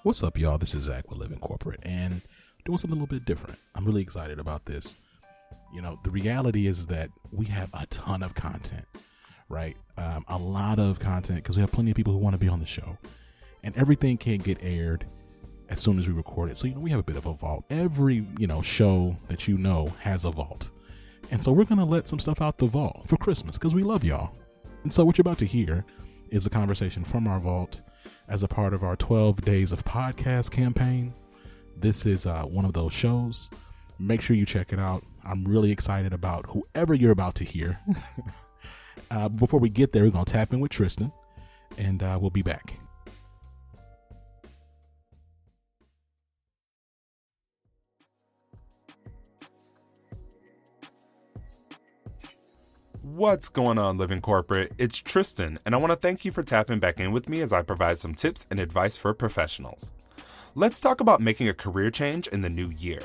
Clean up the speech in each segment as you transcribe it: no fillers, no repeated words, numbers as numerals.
What's up, y'all? This is Zach with Living Corporate and doing something a little bit different. I'm really excited about this. The reality is that we have a ton of content, right? A lot of content because we have plenty of people who want to be on the show, and everything can't get aired as soon as we record it. So, we have a bit of a vault. Every, show that has a vault. And so we're going to let some stuff out the vault for Christmas because we love y'all. And so what you're about to hear is a conversation from our vault as a part of our 12 Days of Podcast campaign. This is one of those shows. Make sure you check it out. I'm really excited about whoever you're about to hear. Before we get there, we're going to tap in with Tristan, and we'll be back. What's going on, Living Corporate? It's Tristan, and I want to thank you for tapping back in with me as I provide some tips and advice for professionals. Let's talk about making a career change in the new year.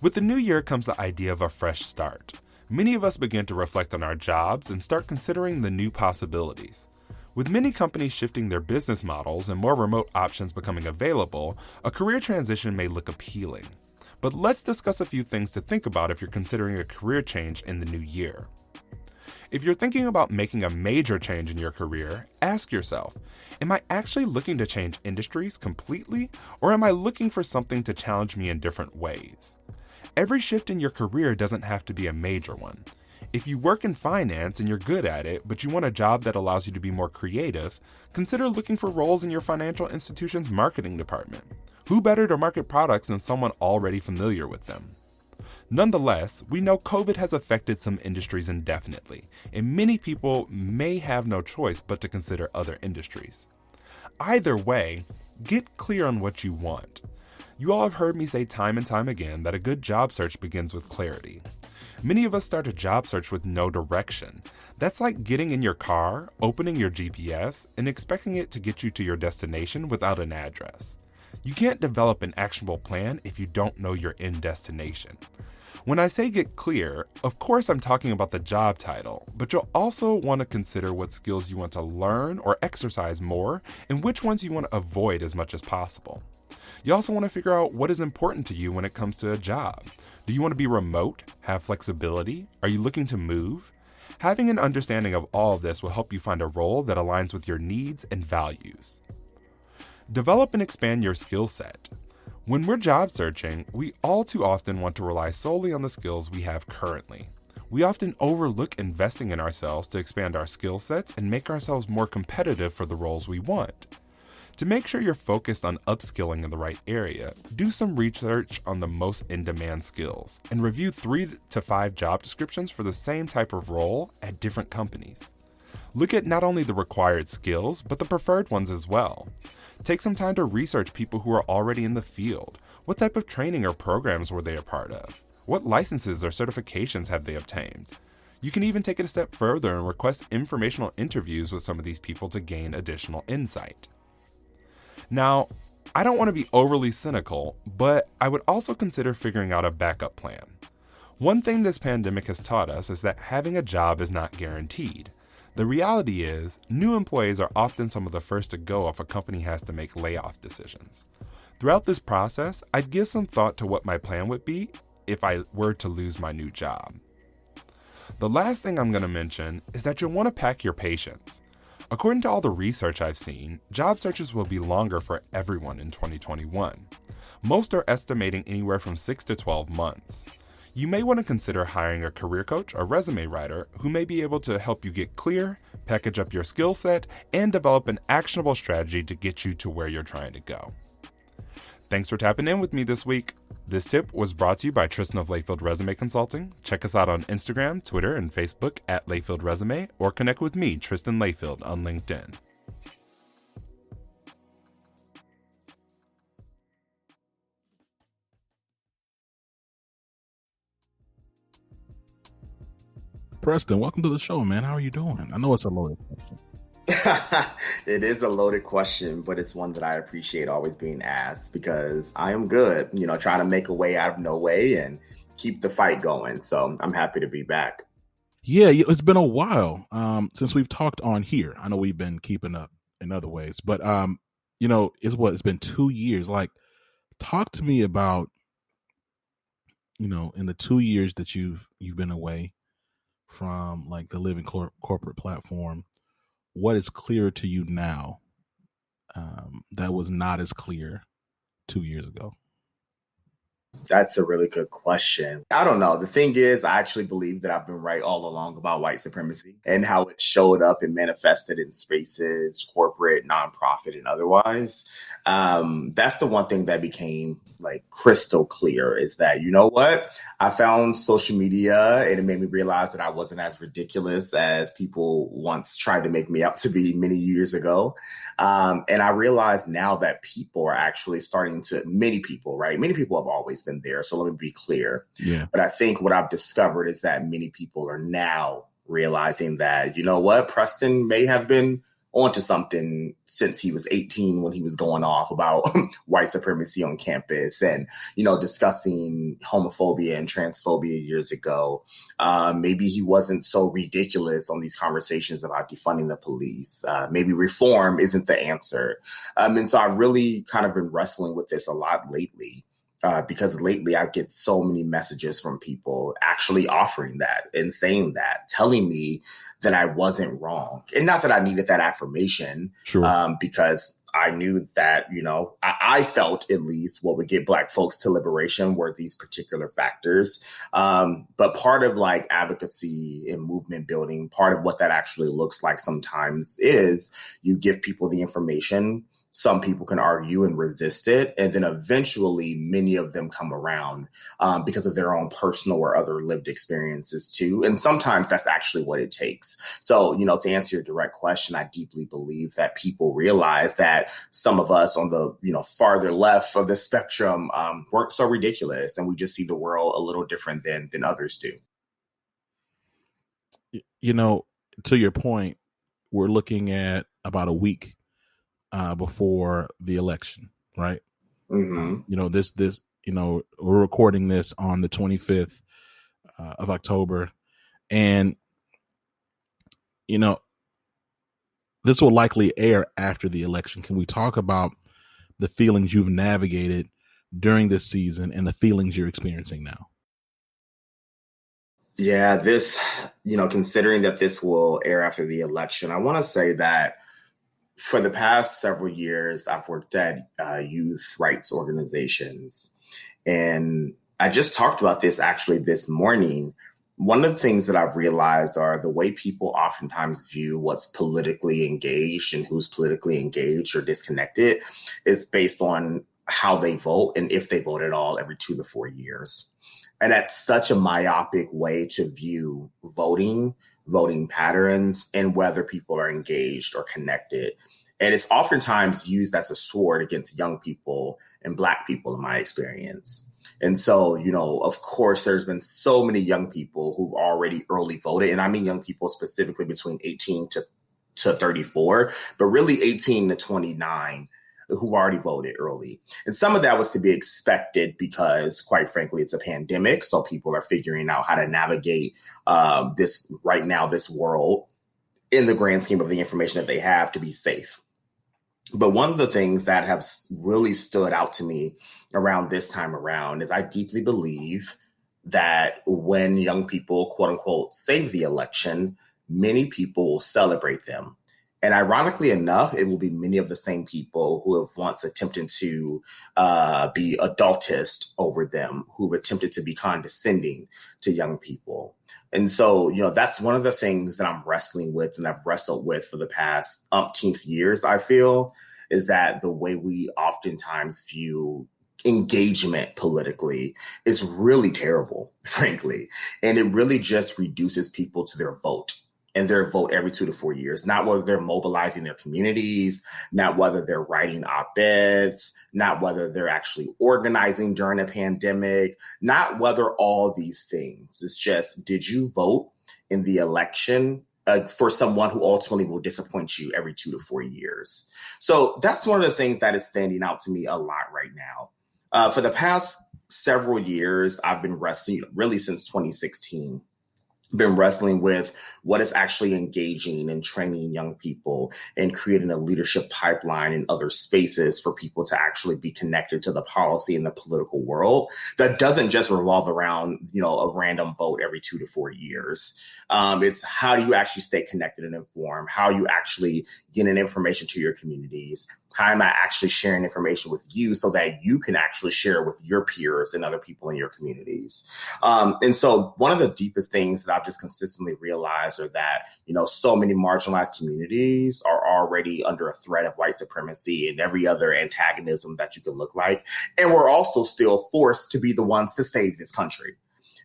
With the new year comes the idea of a fresh start. Many of us begin to reflect on our jobs and start considering the new possibilities. With many companies shifting their business models and more remote options becoming available, a career transition may look appealing. But let's discuss a few things to think about if you're considering a career change in the new year. If you're thinking about making a major change in your career, ask yourself, am I actually looking to change industries completely, or am I looking for something to challenge me in different ways? Every shift in your career doesn't have to be a major one. If you work in finance and you're good at it, but you want a job that allows you to be more creative, consider looking for roles in your financial institution's marketing department. Who better to market products than someone already familiar with them? Nonetheless, we know COVID has affected some industries indefinitely, and many people may have no choice but to consider other industries. Either way, get clear on what you want. You all have heard me say time and time again that a good job search begins with clarity. Many of us start a job search with no direction. That's like getting in your car, opening your GPS, and expecting it to get you to your destination without an address. You can't develop an actionable plan if you don't know your end destination. When I say get clear, of course I'm talking about the job title, but you'll also want to consider what skills you want to learn or exercise more and which ones you want to avoid as much as possible. You also want to figure out what is important to you when it comes to a job. Do you want to be remote, have flexibility? Are you looking to move? Having an understanding of all of this will help you find a role that aligns with your needs and values. Develop and expand your skill set. When we're job searching, we all too often want to rely solely on the skills we have currently. We often overlook investing in ourselves to expand our skill sets and make ourselves more competitive for the roles we want. To make sure you're focused on upskilling in the right area, do some research on the most in-demand skills and review 3 to 5 job descriptions for the same type of role at different companies. Look at not only the required skills, but the preferred ones as well. Take some time to research people who are already in the field. What type of training or programs were they a part of? What licenses or certifications have they obtained? You can even take it a step further and request informational interviews with some of these people to gain additional insight. Now, I don't want to be overly cynical, but I would also consider figuring out a backup plan. One thing this pandemic has taught us is that having a job is not guaranteed. The reality is, new employees are often some of the first to go if a company has to make layoff decisions. Throughout this process, I'd give some thought to what my plan would be if I were to lose my new job. The last thing I'm going to mention is that you'll want to pack your patience. According to all the research I've seen, job searches will be longer for everyone in 2021. Most are estimating anywhere from 6 to 12 months. You may want to consider hiring a career coach or resume writer who may be able to help you get clear, package up your skill set, and develop an actionable strategy to get you to where you're trying to go. Thanks for tapping in with me this week. This tip was brought to you by Tristan of Layfield Resume Consulting. Check us out on Instagram, Twitter, and Facebook at Layfield Resume, or connect with me, Tristan Layfield, on LinkedIn. Preston, welcome to the show, man. How are you doing? I know it's a loaded question. It is a loaded question, but it's one that I appreciate always being asked because I am good, trying to make a way out of no way and keep the fight going. So I'm happy to be back. Yeah, it's been a while since we've talked on here. I know we've been keeping up in other ways, but it's been 2 years. Like, talk to me about, in the 2 years that you've been away from like the living corporate platform, what is clear to you now that was not as clear 2 years ago? That's a really good question. I don't know. The thing is, I actually believe that I've been right all along about white supremacy and how it showed up and manifested in spaces, corporate, nonprofit, and otherwise. That's the one thing that became like crystal clear is that, you know what? I found social media and it made me realize that I wasn't as ridiculous as people once tried to make me out to be many years ago. And I realize now that people are actually starting to, many people, right? Many people have always been there. So let me be clear. Yeah. But I think what I've discovered is that many people are now realizing that, you know what, Preston may have been onto something since he was 18 when he was going off about white supremacy on campus and, discussing homophobia and transphobia years ago. Maybe he wasn't so ridiculous on these conversations about defunding the police. Maybe reform isn't the answer. And so I've really kind of been wrestling with this a lot lately. Because lately I get so many messages from people actually offering that and saying that, telling me that I wasn't wrong. And not that I needed that affirmation, Sure. because I knew that, I felt at least what would get Black folks to liberation were these particular factors. But part of like advocacy and movement building, part of what that actually looks like sometimes is you give people the information. Some people can argue and resist it. And then eventually many of them come around because of their own personal or other lived experiences too. And sometimes that's actually what it takes. So, to answer your direct question, I deeply believe that people realize that some of us on the, farther left of the spectrum weren't so ridiculous. And we just see the world a little different than others do. To your point, we're looking at about a week before the election, right? Mm-hmm. We're recording this on the 25th of October, and this will likely air after the election. Can we talk about the feelings you've navigated during this season and the feelings you're experiencing now? Yeah, this, considering that this will air after the election, I want to say that for the past several years, I've worked at youth rights organizations. And I just talked about this actually this morning. One of the things that I've realized are the way people oftentimes view what's politically engaged and who's politically engaged or disconnected is based on how they vote and if they vote at all every 2 to 4 years. And that's such a myopic way to view voting patterns, and whether people are engaged or connected. And it's oftentimes used as a sword against young people and Black people, in my experience. And so, of course, there's been so many young people who've already early voted. And I mean young people specifically between 18 to 34, but really 18 to 29 who've already voted early. And some of that was to be expected because, quite frankly, it's a pandemic. So people are figuring out how to navigate this world in the grand scheme of the information that they have to be safe. But one of the things that have really stood out to me around this time around is I deeply believe that when young people, quote unquote, save the election, many people will celebrate them. And ironically enough, it will be many of the same people who have once attempted to be adultist over them, who've attempted to be condescending to young people. And so, that's one of the things that I'm wrestling with and I've wrestled with for the past umpteenth years, I feel, is that the way we oftentimes view engagement politically is really terrible, frankly. And it really just reduces people to their vote. And their vote every 2 to 4 years, not whether they're mobilizing their communities, not whether they're writing op-eds, not whether they're actually organizing during a pandemic, not whether all these things. It's just, did you vote in the election for someone who ultimately will disappoint you every 2 to 4 years? So that's one of the things that is standing out to me a lot right now. For the past several years, I've been wrestling, really since 2016, been wrestling with what is actually engaging and training young people and creating a leadership pipeline in other spaces for people to actually be connected to the policy and the political world that doesn't just revolve around, a random vote every 2 to 4 years. It's how do you actually stay connected and informed? How are you actually getting information to your communities? How am I actually sharing information with you so that you can actually share with your peers and other people in your communities? And so one of the deepest things that I've just consistently realized are that, so many marginalized communities are already under a threat of white supremacy and every other antagonism that you can look like. And we're also still forced to be the ones to save this country.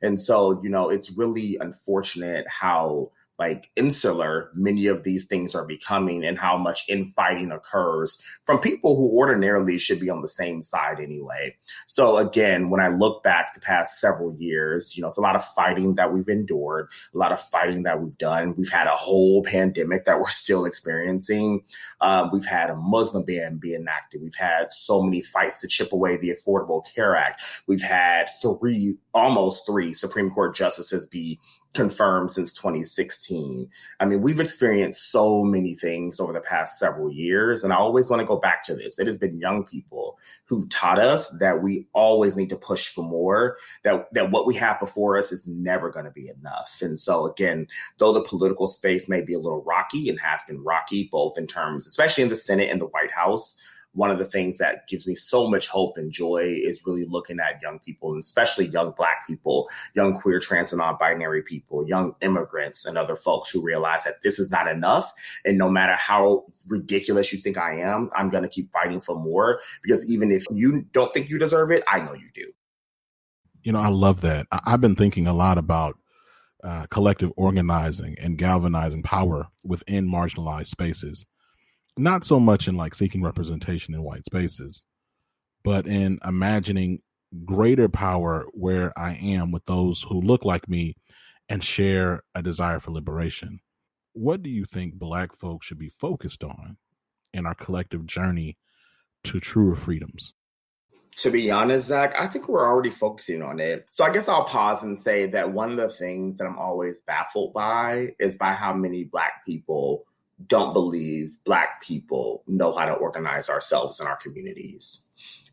And so, it's really unfortunate how insular many of these things are becoming and how much infighting occurs from people who ordinarily should be on the same side anyway. So again, when I look back the past several years, it's a lot of fighting that we've endured, a lot of fighting that we've done. We've had a whole pandemic that we're still experiencing. We've had a Muslim ban be enacted. We've had so many fights to chip away the Affordable Care Act. We've had almost three Supreme Court justices be confirmed since 2016. I mean, we've experienced so many things over the past several years. And I always want to go back to this. It has been young people who've taught us that we always need to push for more, that what we have before us is never going to be enough. And so again, though the political space may be a little rocky and has been rocky, both in terms, especially in the Senate and the White House, one of the things that gives me so much hope and joy is really looking at young people, and especially young Black people, young queer, trans, and non-binary people, young immigrants, and other folks who realize that this is not enough. And no matter how ridiculous you think I am, I'm going to keep fighting for more, because even if you don't think you deserve it, I know you do. I love that. I've been thinking a lot about collective organizing and galvanizing power within marginalized spaces. Not so much in seeking representation in white spaces, but in imagining greater power where I am with those who look like me and share a desire for liberation. What do you think Black folks should be focused on in our collective journey to truer freedoms? To be honest, Zach, I think we're already focusing on it. So I guess I'll pause and say that one of the things that I'm always baffled by is by how many Black people don't believe Black people know how to organize ourselves in our communities.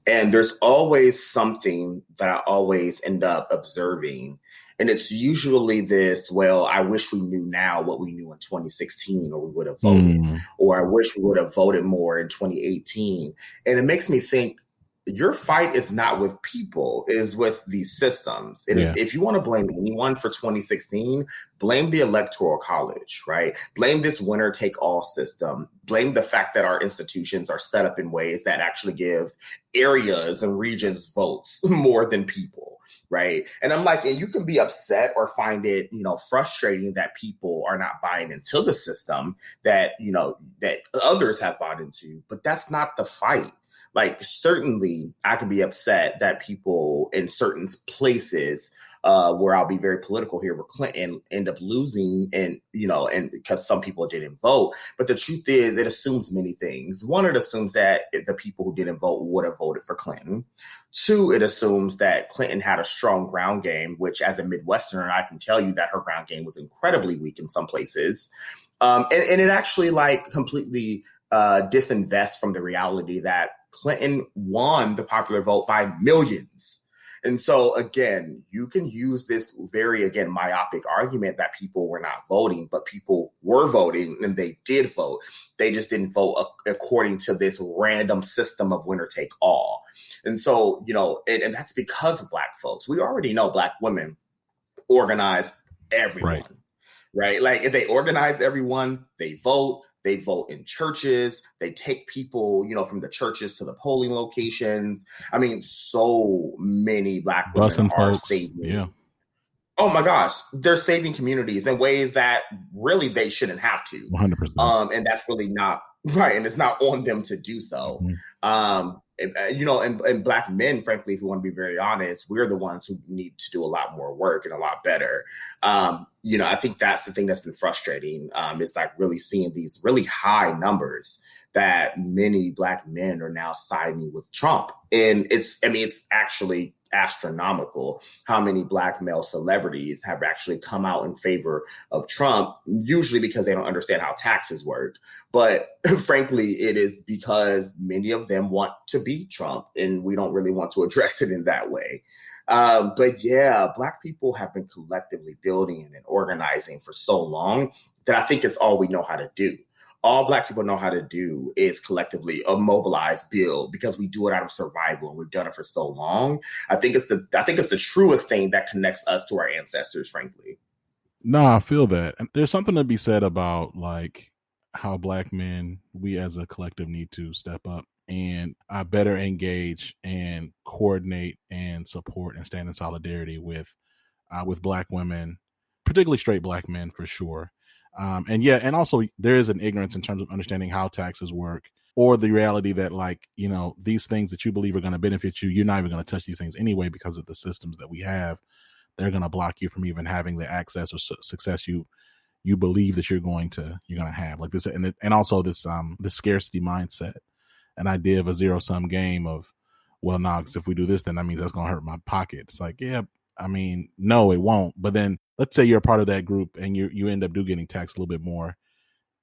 And there's always something that I always end up observing. And it's usually this, well, I wish we knew now what we knew in 2016, or we would have voted, or I wish we would have voted more in 2018. And it makes me think, your fight is not with people, it is with these systems. It is, if you want to blame anyone for 2016, blame the Electoral College, right? Blame this winner take all system. Blame the fact that our institutions are set up in ways that actually give areas and regions votes more than people, right? And I'm like, and you can be upset or find it, frustrating that people are not buying into the system that, that others have bought into, but that's not the fight. Certainly I can be upset that people in certain places where I'll be very political here with Clinton end up losing and because some people didn't vote. But the truth is it assumes many things. One, it assumes that the people who didn't vote would have voted for Clinton. Two, it assumes that Clinton had a strong ground game, which as a Midwesterner, I can tell you that her ground game was incredibly weak in some places. And it actually completely disinvests from the reality that Clinton won the popular vote by millions. And so, again, you can use this very, myopic argument that people were not voting, but people were voting and they did vote. They just didn't vote according to this random system of winner take all. And so, and that's because of Black folks. We already know Black women organize everyone, right? If they organize everyone, they vote. They vote in churches. They take people, from the churches to the polling locations. I mean, so many Black women are saving. Yeah. Oh my gosh, they're saving communities in ways that really they shouldn't have to. 100%. And that's really not right. And it's not on them to do so. And Black men, frankly, if we want to be very honest, we're the ones who need to do a lot more work and a lot better. I think that's the thing that's been frustrating. It's really seeing these really high numbers that many Black men are now siding with Trump. And it's actually astronomical how many Black male celebrities have actually come out in favor of Trump, usually because they don't understand how taxes work. But frankly, it is because many of them want to beat Trump, and we don't really want to address it in that way. But yeah, Black people have been collectively building and organizing for so long that I think it's all we know how to do. All Black people know how to do is collectively mobilize, build, because we do it out of survival and we've done it for so long. I think it's the truest thing that connects us to our ancestors, frankly. No, I feel that. And there's something to be said about like how Black men, we as a collective need to step up and better engage and coordinate and support and stand in solidarity with Black women, particularly straight Black men for sure. And also there is an ignorance in terms of understanding how taxes work, or the reality that like, you know, these things that you believe are going to benefit you, you're not even going to touch these things anyway because of the systems that we have. They're going to block you from even having the access or success you believe that you're going to have, like this, and also this the scarcity mindset, an idea of a zero sum game of, well, no, because if we do this, then that means that's going to hurt my pocket. It's like, yeah, I mean, no, it won't. But then let's say you're a part of that group and you end up getting taxed a little bit more.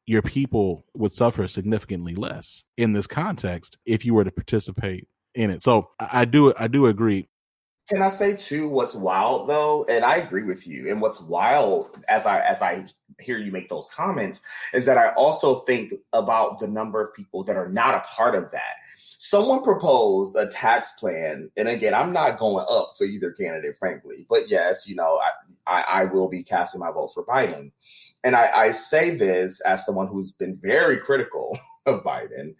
Your people would suffer significantly less in this context if you were to participate in it. So I do agree. Can I say too, what's wild though, and I agree with you, and what's wild as I hear you make those comments is that I also think about the number of people that are not a part of that. Someone proposed a tax plan, and again, I'm not going up for either candidate, frankly, but yes, you know, I will be casting my vote for Biden. And I say this as someone who's been very critical of Biden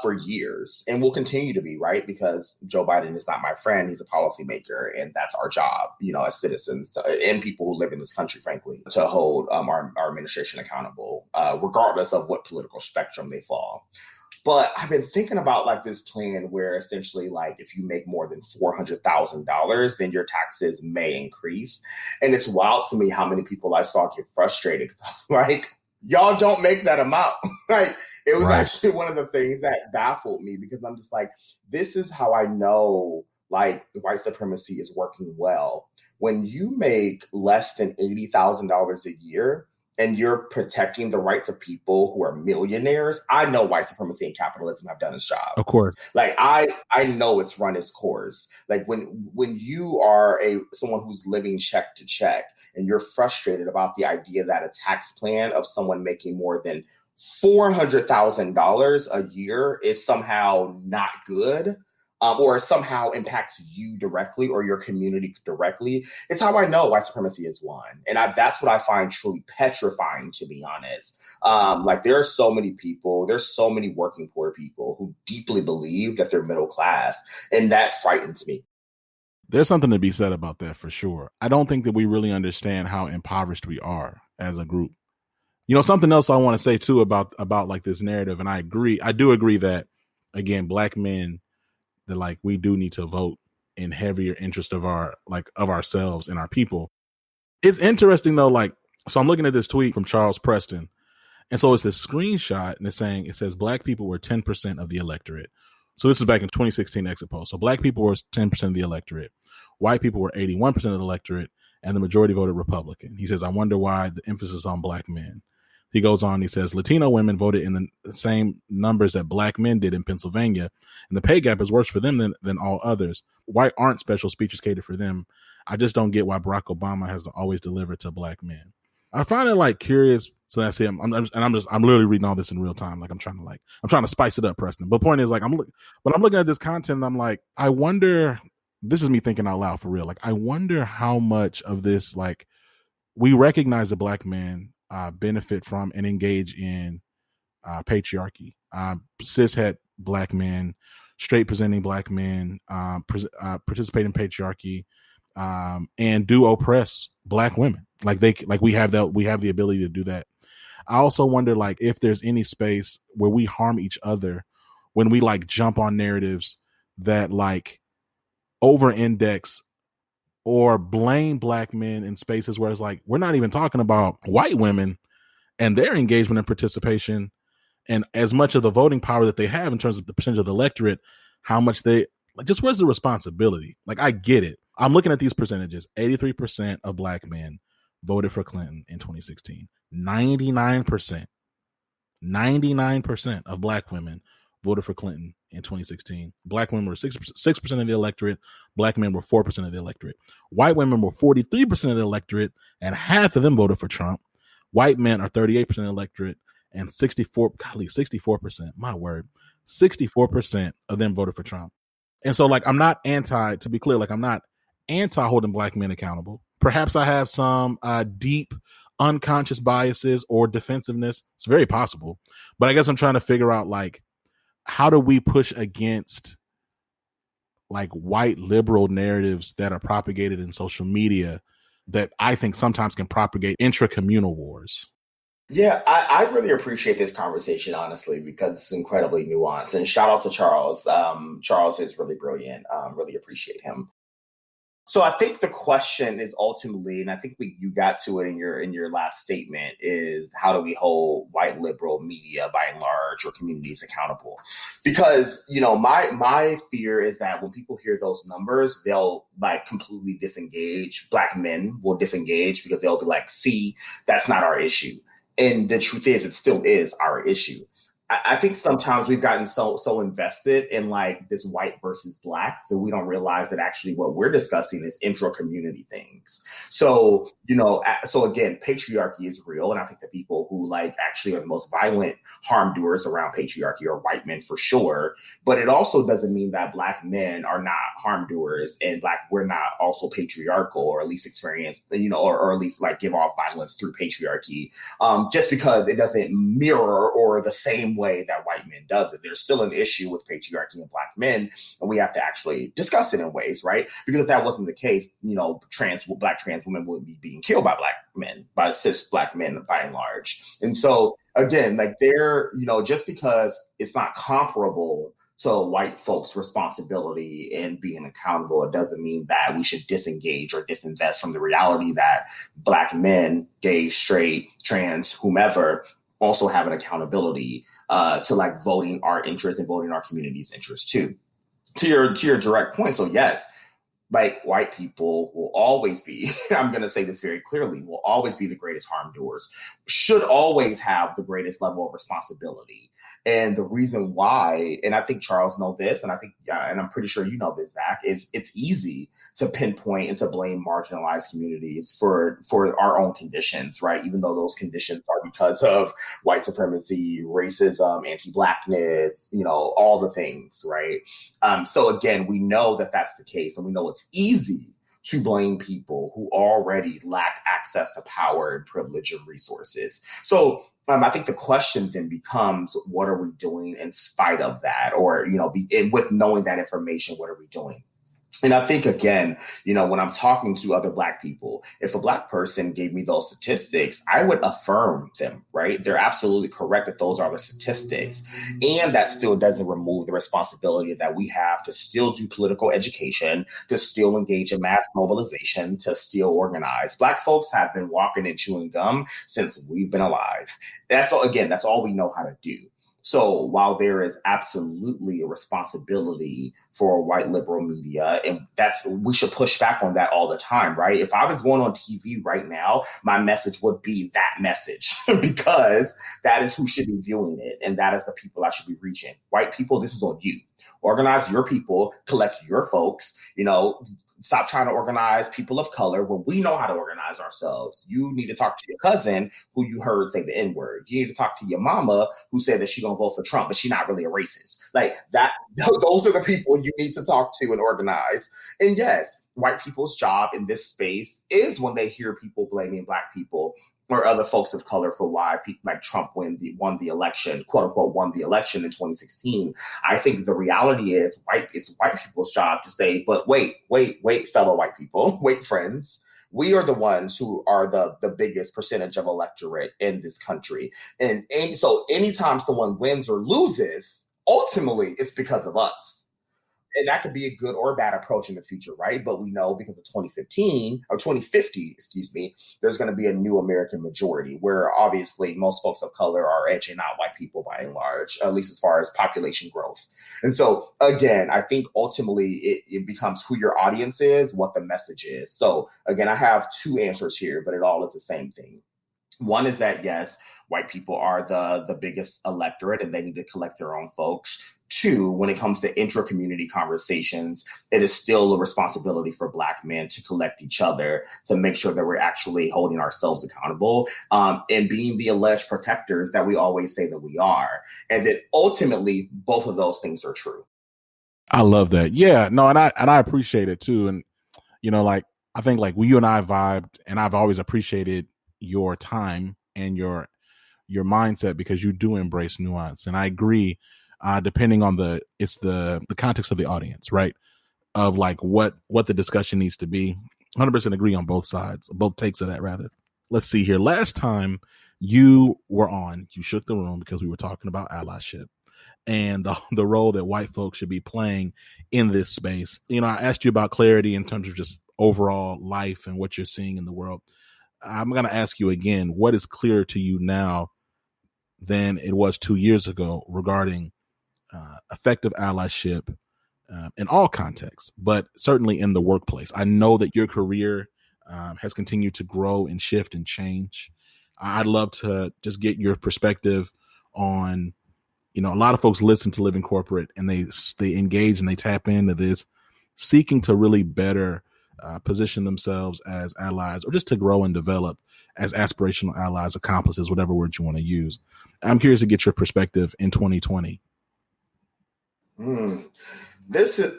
for years and will continue to be, right? Because Joe Biden is not my friend. He's a policymaker, and that's our job, you know, as citizens and people who live in this country, frankly, to hold our administration accountable, regardless of what political spectrum they fall. But I've been thinking about like this plan where essentially like if you make more than $400,000, then your taxes may increase. And it's wild to me how many people I saw get frustrated because I was like, y'all don't make that amount. Like it was actually one of the things that baffled me because I'm just like, this is how I know like white supremacy is working well. When you make less than $80,000 a year, and you're protecting the rights of people who are millionaires, I know white supremacy and capitalism have done its job. Of course. Like I know it's run its course. Like when you are someone who's living check to check and you're frustrated about the idea that a tax plan of someone making more than $400,000 a year is somehow not good, or somehow impacts you directly or your community directly, it's how I know white supremacy is won. And that's what I find truly petrifying, to be honest. Like there are so many people, there's so many working poor people who deeply believe that they're middle class, and that frightens me. There's something to be said about that for sure. I don't think that we really understand how impoverished we are as a group. You know, something else I want to say too about like this narrative, and I do agree that, again, Black men, that like we do need to vote in heavier interest of ourselves and our people. It's interesting though, like, so I'm looking at this tweet from Charles Preston. And so it's this screenshot and it says Black people were 10% of the electorate. So this is back in 2016 exit poll. So Black people were 10% of the electorate. White people were 81% of the electorate, and the majority voted Republican. He says, I wonder why the emphasis on Black men. He goes on, he says, Latino women voted in the same numbers that Black men did in Pennsylvania, and the pay gap is worse for them than all others. Why aren't special speeches catered for them? I just don't get why Barack Obama has always delivered to Black men. I find it like curious. So that's it. I'm literally reading all this in real time. Like I'm trying to spice it up, Preston. But point is, like, I'm looking at this content and I'm like, I wonder, this is me thinking out loud for real. Like, I wonder how much of this, like, we recognize that Black men benefit from and engage in patriarchy. Cishet Black men, straight presenting Black men participate in patriarchy and do oppress Black women. We have the ability to do that. I also wonder, like, if there's any space where we harm each other when we like jump on narratives that like over index or blame Black men in spaces where it's like, we're not even talking about white women and their engagement and participation and as much of the voting power that they have in terms of the percentage of the electorate, how much they Like, just where's the responsibility? Like, I get it. I'm looking at these percentages. 83% of black men voted for Clinton in 2016. 99% of black women voted for Clinton in 2016. Black women were 6% of the electorate. Black men were 4% of the electorate. White women were 43% of the electorate, and half of them voted for Trump. White men are 38% of the electorate, and 64%, my word, 64% of them voted for Trump. And so, like, I'm not anti, to be clear, like, I'm not anti holding black men accountable. Perhaps I have some deep unconscious biases or defensiveness. It's very possible. But I guess I'm trying to figure out, like, how do we push against, like, white liberal narratives that are propagated in social media that I think sometimes can propagate intra-communal wars? Yeah, I really appreciate this conversation, honestly, because it's incredibly nuanced. And shout out to Charles. Charles is really brilliant. Really appreciate him. So I think the question is ultimately, and I think you got to it in your last statement, is how do we hold white liberal media by and large or communities accountable? Because, my fear is that when people hear those numbers, they'll like completely disengage. Black men will disengage because they'll be like, see, that's not our issue. And the truth is, it still is our issue. I think sometimes we've gotten so invested in like this white versus black that we don't realize that actually what we're discussing is intra-community things. So, so again, patriarchy is real. And I think the people who like actually are the most violent harm doers around patriarchy are white men for sure. But it also doesn't mean that black men are not harm doers and we're not also patriarchal, or at least experience, or at least like give off violence through patriarchy, just because it doesn't mirror or the same way that white men does it. There's still an issue with patriarchy and black men, and we have to actually discuss it in ways, right? Because if that wasn't the case, black trans women wouldn't be being killed by black men, by cis black men by and large. And so again, like just because it's not comparable to white folks' responsibility in being accountable, it doesn't mean that we should disengage or disinvest from the reality that black men, gay, straight, trans, whomever, also have an accountability to like voting our interests and voting our community's interests too. To your direct point. So yes, like white people will always be, I'm going to say this very clearly, will always be the greatest harm doers, should always have the greatest level of responsibility. And the reason why, and I think Charles knows this, and I think, and I'm pretty sure you know this, Zach, is it's easy to pinpoint and to blame marginalized communities for our own conditions, right? Even though those conditions are because of white supremacy, racism, anti-blackness, all the things, right? So again, we know that that's the case, and we know it's easy to blame people who already lack access to power and privilege and resources. So I think the question then becomes, what are we doing in spite of that? Or, with knowing that information, what are we doing? And I think, again, when I'm talking to other Black people, if a Black person gave me those statistics, I would affirm them, right? They're absolutely correct that those are the statistics. And that still doesn't remove the responsibility that we have to still do political education, to still engage in mass mobilization, to still organize. Black folks have been walking and chewing gum since we've been alive. That's all we know how to do. So while there is absolutely a responsibility for white liberal media, and we should push back on that all the time, right? If I was going on TV right now, my message would be that message because that is who should be viewing it. And that is the people I should be reaching. White people, this is on you. Organize your people, collect your folks, stop trying to organize people of color when we know how to organize ourselves. You need to talk to your cousin who you heard say the N-word. You need to talk to your mama who said that she's going to vote for Trump, but she's not really a racist. Like that, those are the people you need to talk to and organize. And yes, white people's job in this space is when they hear people blaming Black people or other folks of color for why people like Trump won the election, quote unquote, won the election in 2016. I think the reality is it's white people's job to say, but wait, fellow white people, wait, friends. We are the ones who are the biggest percentage of electorate in this country. And so anytime someone wins or loses, ultimately it's because of us. And that could be a good or bad approach in the future, right? But we know because of 2015 or 2050, excuse me, there's going to be a new American majority where obviously most folks of color are edging out white people by and large, at least as far as population growth. And so, again, I think ultimately it becomes who your audience is, what the message is. So, again, I have two answers here, but it all is the same thing. One is that, yes, white people are the biggest electorate and they need to collect their own folks. Two, when it comes to intra-community conversations, it is still a responsibility for Black men to collect each other to make sure that we're actually holding ourselves accountable and being the alleged protectors that we always say that we are. And that ultimately, both of those things are true. I love that. Yeah, no, and I appreciate it too. And, like, I think like you and I vibed, and I've always appreciated your time and your mindset because you do embrace nuance. And I agree, depending on the context of the audience, right? Of like what the discussion needs to be. 100% agree on both sides, both takes of that rather. Let's see here. Last time you were on, you shook the room because we were talking about allyship and the role that white folks should be playing in this space. I asked you about clarity in terms of just overall life and what you're seeing in the world. I'm going to ask you again, what is clearer to you now than it was 2 years ago regarding effective allyship in all contexts, but certainly in the workplace? I know that your career has continued to grow and shift and change. I'd love to just get your perspective on, a lot of folks listen to Live in Corporate and they engage and they tap into this, seeking to really better position themselves as allies or just to grow and develop as aspirational allies, accomplices, whatever word you want to use. I'm curious to get your perspective in 2020.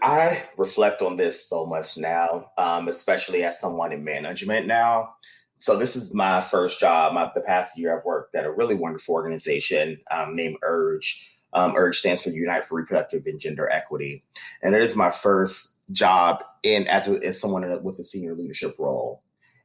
I reflect on this so much now, especially as someone in management now. So this is my first job. The past year I've worked at a really wonderful organization named URGE. URGE stands for Unite for Reproductive and Gender Equity. And it is my first job as someone with a senior leadership role.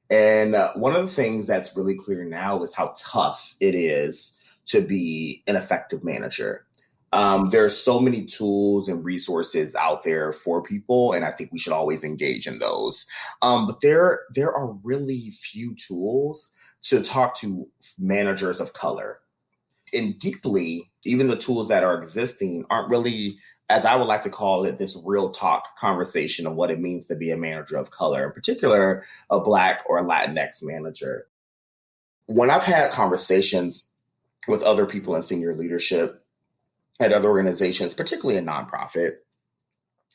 And one of the things that's really clear now is how tough it is to be an effective manager. There are so many tools and resources out there for people, and I think we should always engage in those. But there are really few tools to talk to managers of color. And deeply, even the tools that are existing aren't really, as I would like to call it, this real talk conversation of what it means to be a manager of color, in particular, a Black or a Latinx manager. When I've had conversations with other people in senior leadership at other organizations, particularly a nonprofit,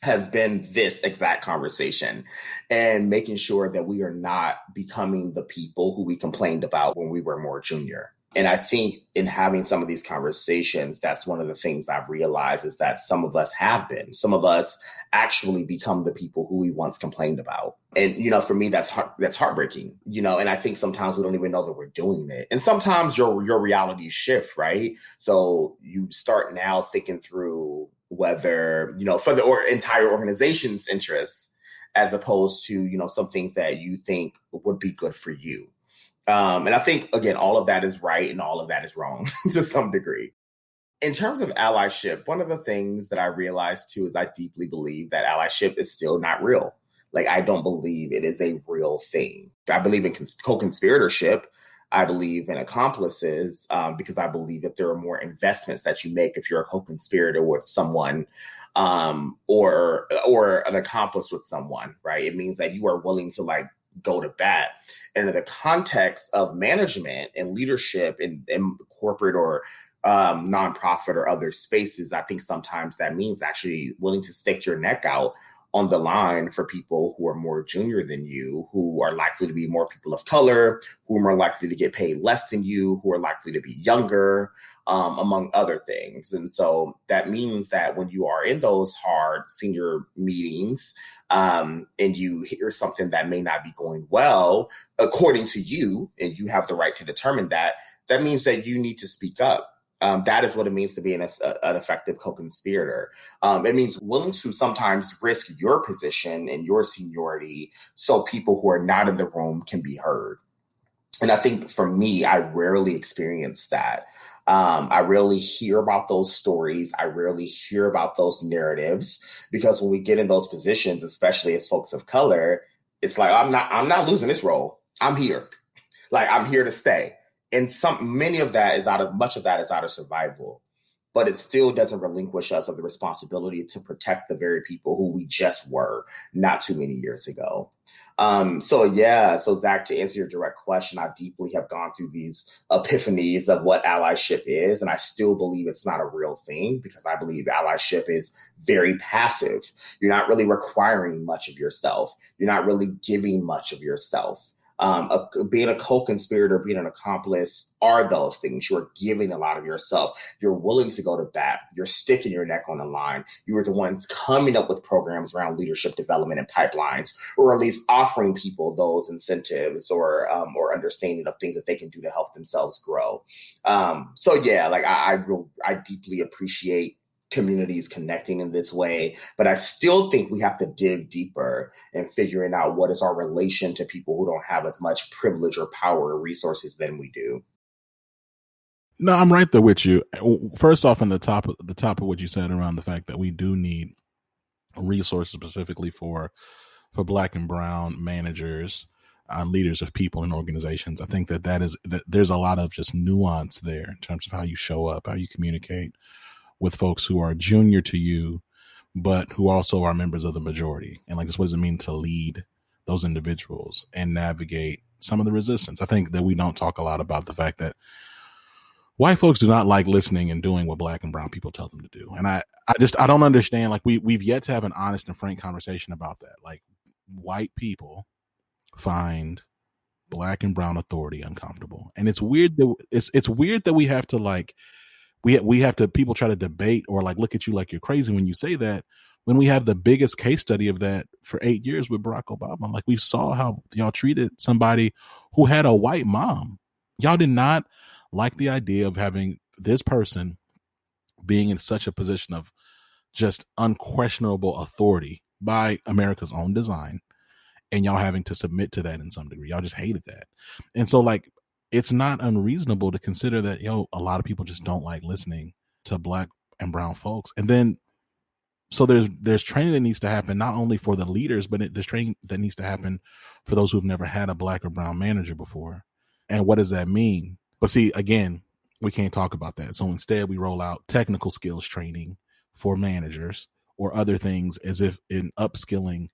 has been this exact conversation and making sure that we are not becoming the people who we complained about when we were more junior. And I think in having some of these conversations, that's one of the things I've realized is that some of us have been. Some of us actually become the people who we once complained about. And, for me, that's heartbreaking, and I think sometimes we don't even know that we're doing it. And sometimes your realities shift, right? So you start now thinking through whether, for the entire organization's interests, as opposed to, some things that you think would be good for you. And I think, again, all of that is right and all of that is wrong to some degree. In terms of allyship, one of the things that I realized, too, is I deeply believe that allyship is still not real. Like, I don't believe it is a real thing. I believe in co-conspiratorship. I believe in accomplices because I believe that there are more investments that you make if you're a co-conspirator with someone or an accomplice with someone, right? It means that you are willing to, go to bat. And in the context of management and leadership in corporate or nonprofit or other spaces, I think sometimes that means actually willing to stick your neck out on the line for people who are more junior than you, who are likely to be more people of color, who are more likely to get paid less than you, who are likely to be younger, among other things. And so that means that when you are in those hard senior meetings and you hear something that may not be going well, according to you, and you have the right to determine that, that means that you need to speak up. That is what it means to be an effective co-conspirator. It means willing to sometimes risk your position and your seniority so people who are not in the room can be heard. And I think for me, I rarely experience that. I rarely hear about those stories. I rarely hear about those narratives because when we get in those positions, especially as folks of color, it's like I'm not losing this role. I'm here. Like I'm here to stay. And much of that is out of survival, but it still doesn't relinquish us of the responsibility to protect the very people who we just were not too many years ago. So Zach, to answer your direct question, I deeply have gone through these epiphanies of what allyship is, and I still believe it's not a real thing because I believe allyship is very passive. You're not really requiring much of yourself. You're not really giving much of yourself. Being a co-conspirator, being an accomplice are those things. You're giving a lot of yourself. You're willing to go to bat. You're sticking your neck on the line. You are the ones coming up with programs around leadership development and pipelines, or at least offering people those incentives or understanding of things that they can do to help themselves grow. I deeply appreciate communities connecting in this way, but I still think we have to dig deeper in figuring out what is our relation to people who don't have as much privilege or power or resources than we do. No, I'm right there with you. First off, on the top of what you said around the fact that we do need resources specifically for Black and brown managers, leaders of people and organizations. I think that there's a lot of just nuance there in terms of how you show up, how you communicate with folks who are junior to you, but who also are members of the majority. And like, this, what does it mean to lead those individuals and navigate some of the resistance? I think that we don't talk a lot about the fact that white folks do not like listening and doing what Black and brown people tell them to do. And I don't understand. Like we've yet to have an honest and frank conversation about that. Like white people find Black and brown authority uncomfortable. And it's weird that it's weird that we have to like, we have to, people try to debate or like look at you like you're crazy when you say that, when we have the biggest case study of that for 8 years with Barack Obama. Like we saw how y'all treated somebody who had a white mom. Y'all did not like the idea of having this person being in such a position of just unquestionable authority by America's own design, and y'all having to submit to that in some degree. Y'all just hated that. And so like, it's not unreasonable to consider that, a lot of people just don't like listening to Black and brown folks. And then, so there's training that needs to happen, not only for the leaders, but there's training that needs to happen for those who've never had a Black or brown manager before. And what does that mean? But see, again, we can't talk about that. So instead we roll out technical skills training for managers or other things as if in upskilling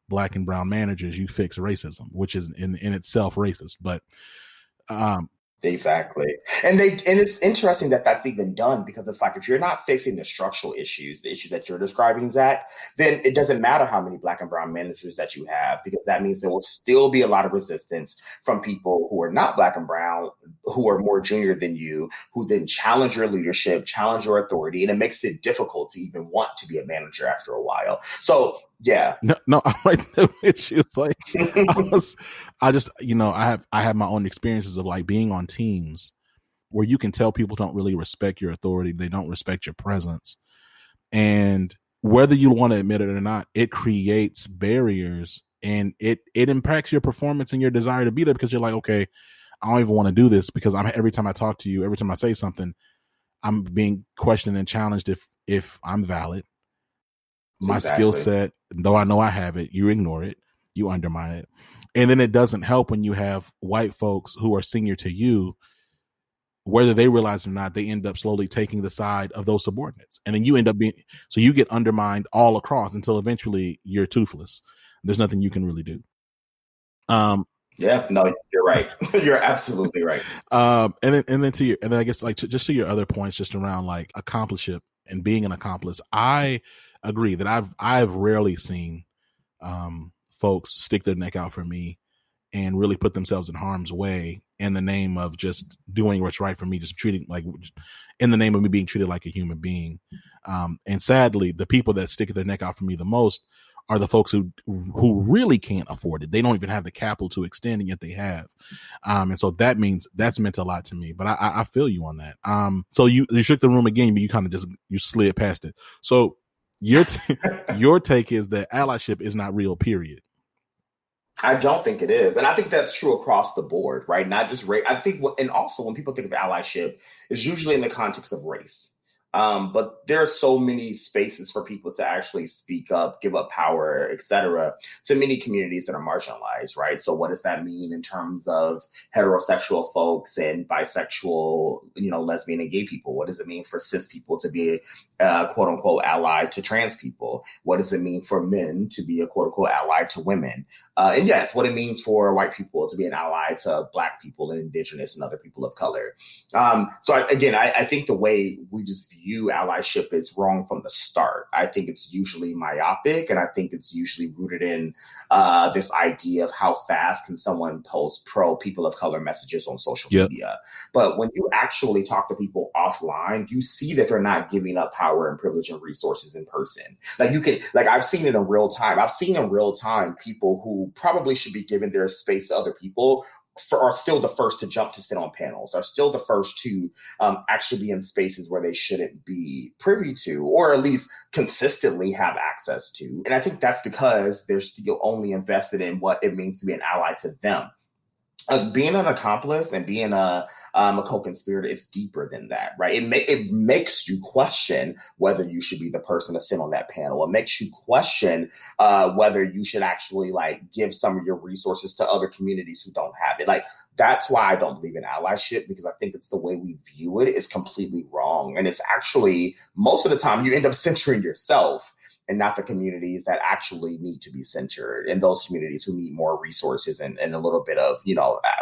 Black and brown managers, you fix racism, which is in itself racist. But Exactly. And it's interesting that that's even done because it's like, if you're not fixing the structural issues, the issues that you're describing, Zach, then it doesn't matter how many Black and brown managers that you have, because that means there will still be a lot of resistance from people who are not Black and brown, who are more junior than you, who then challenge your leadership, challenge your authority. And it makes it difficult to even want to be a manager after a while. So yeah. No, I'm right there with you. It's like, I have my own experiences of like being on teams where you can tell people don't really respect your authority. They don't respect your presence. And whether you want to admit it or not, it creates barriers and it impacts your performance and your desire to be there, because you're like, okay, I don't even want to do this because every time I talk to you, every time I say something, I'm being questioned and challenged if I'm valid. My skill set, though I know I have it, you ignore it, you undermine it. And then it doesn't help when you have white folks who are senior to you, whether they realize it or not, they end up slowly taking the side of those subordinates. And then you end up so you get undermined all across until eventually you're toothless. There's nothing you can really do. Yeah, no, you're right. You're absolutely right. And then I guess like just to your other points, just around like accomplishment and being an accomplice, I agree that I've rarely seen folks stick their neck out for me and really put themselves in harm's way in the name of just doing what's right for me, just treating like in the name of me being treated like a human being. And sadly, the people that stick their neck out for me the most are the folks who really can't afford it. They don't even have the capital to extend, and yet they have. And so that means that's meant a lot to me, but I feel you on that. So you shook the room again, but you kind of you slid past it. So your take is that allyship is not real, period. I don't think it is. And I think that's true across the board, right? Not just race. I think, and also when people think of allyship, it's usually in the context of race. But there are so many spaces for people to actually speak up, give up power, et cetera, to many communities that are marginalized, right? So what does that mean in terms of heterosexual folks and bisexual, lesbian and gay people? What does it mean for cis people to be a quote unquote ally to trans people? What does it mean for men to be a quote unquote ally to women? And yes, what it means for white people to be an ally to Black people and Indigenous and other people of color. I think the way we just view allyship is wrong from the start. I think it's usually myopic, and I think it's usually rooted in this idea of how fast can someone post pro people of color messages on social media. But when you actually talk to people offline, you see that they're not giving up power and privilege and resources in person. I've seen it in real time. I've seen in real time people who probably should be giving their space to other people are still the first to jump to sit on panels, are still the first to actually be in spaces where they shouldn't be privy to, or at least consistently have access to. And I think that's because they're still only invested in what it means to be an ally to them. Being an accomplice and being a co-conspirator is deeper than that, right? It makes you question whether you should be the person to sit on that panel. It makes you question whether you should actually give some of your resources to other communities who don't have it. That's why I don't believe in allyship, because I think it's the way we view it is completely wrong. And it's actually, most of the time, you end up censoring yourself and not the communities that actually need to be centered, and those communities who need more resources and a little bit of,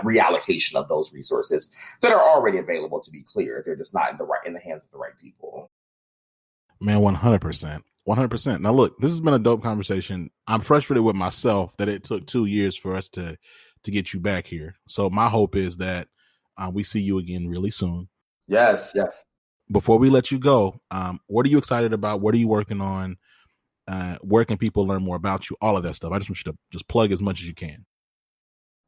reallocation of those resources that are already available. To be clear, they're just not in the hands of the right people. Man, 100%. 100%. Now, look, this has been a dope conversation. I'm frustrated with myself that it took 2 years for us to get you back here. So my hope is that we see you again really soon. Yes. Before we let you go, what are you excited about? What are you working on? Where can people learn more about you? All of that stuff. I just want you to just plug as much as you can.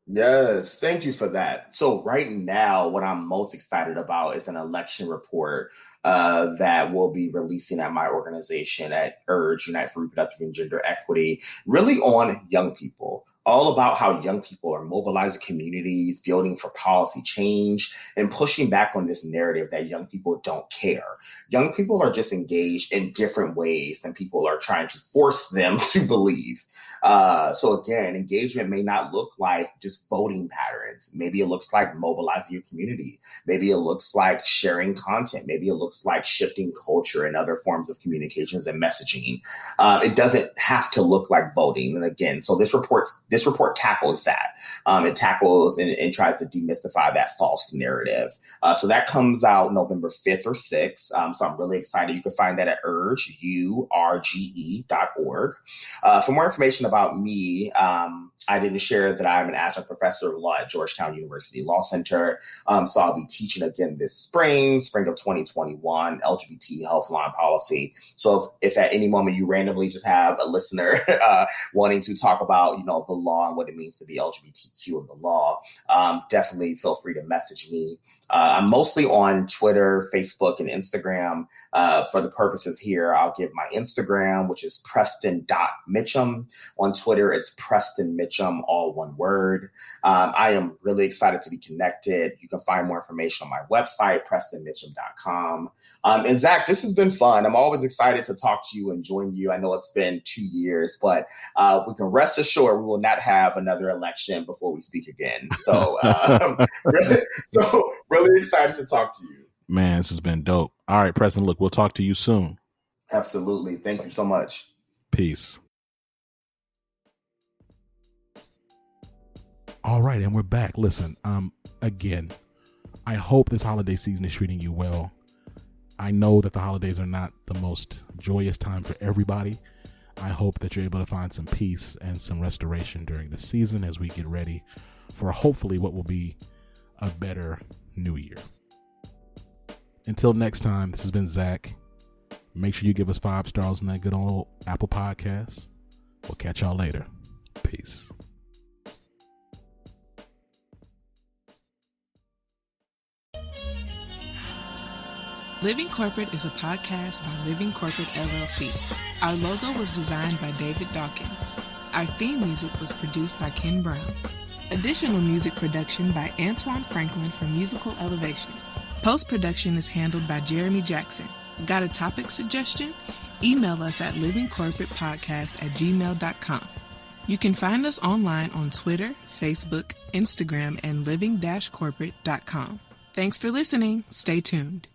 Yes, thank you for that. So right now, what I'm most excited about is an election report that we'll be releasing at my organization at URGE, Unite for Reproductive and Gender Equity, really on young people. All about how young people are mobilizing communities, building for policy change, and pushing back on this narrative that young people don't care. Young people are just engaged in different ways than people are trying to force them to believe. So again, engagement may not look like just voting patterns. Maybe it looks like mobilizing your community. Maybe it looks like sharing content. Maybe it looks like shifting culture and other forms of communications and messaging. It doesn't have to look like voting. And again, so this report tackles that. It tackles and tries to demystify that false narrative. So that comes out November 5th or 6th. So I'm really excited. You can find that at URGE, URGE.org. For more information about me, I didn't share that I'm an adjunct professor of law at Georgetown University Law Center. So I'll be teaching again this spring of 2021, LGBT health law and policy. So if at any moment you randomly just have a listener wanting to talk about, the law and what it means to be LGBTQ in the law, definitely feel free to message me. I'm mostly on Twitter, Facebook, and Instagram. For the purposes here, I'll give my Instagram, which is Preston.Mitchum. On Twitter, it's Preston Mitchum, all one word. I am really excited to be connected. You can find more information on my website, PrestonMitchum.com. And Zach, this has been fun. I'm always excited to talk to you and join you. I know it's been 2 years, but we can rest assured we will not have another election before we speak again. So, really excited to talk to you. Man, this has been dope. All right, Preston, look, we'll talk to you soon. Absolutely. Thank you so much. Peace. All right, and we're back. Listen, again, I hope this holiday season is treating you well. I know that the holidays are not the most joyous time for everybody. I hope that you're able to find some peace and some restoration during the season as we get ready for hopefully what will be a better new year. Until next time, this has been Zach. Make sure you give us 5 stars on that good old Apple Podcasts. We'll catch y'all later. Peace. Living Corporate is a podcast by Living Corporate LLC. Our logo was designed by David Dawkins. Our theme music was produced by Ken Brown. Additional music production by Antoine Franklin for Musical Elevation. Post-production is handled by Jeremy Jackson. Got a topic suggestion? Email us at livingcorporatepodcast@gmail.com. You can find us online on Twitter, Facebook, Instagram, and living-corporate.com. Thanks for listening. Stay tuned.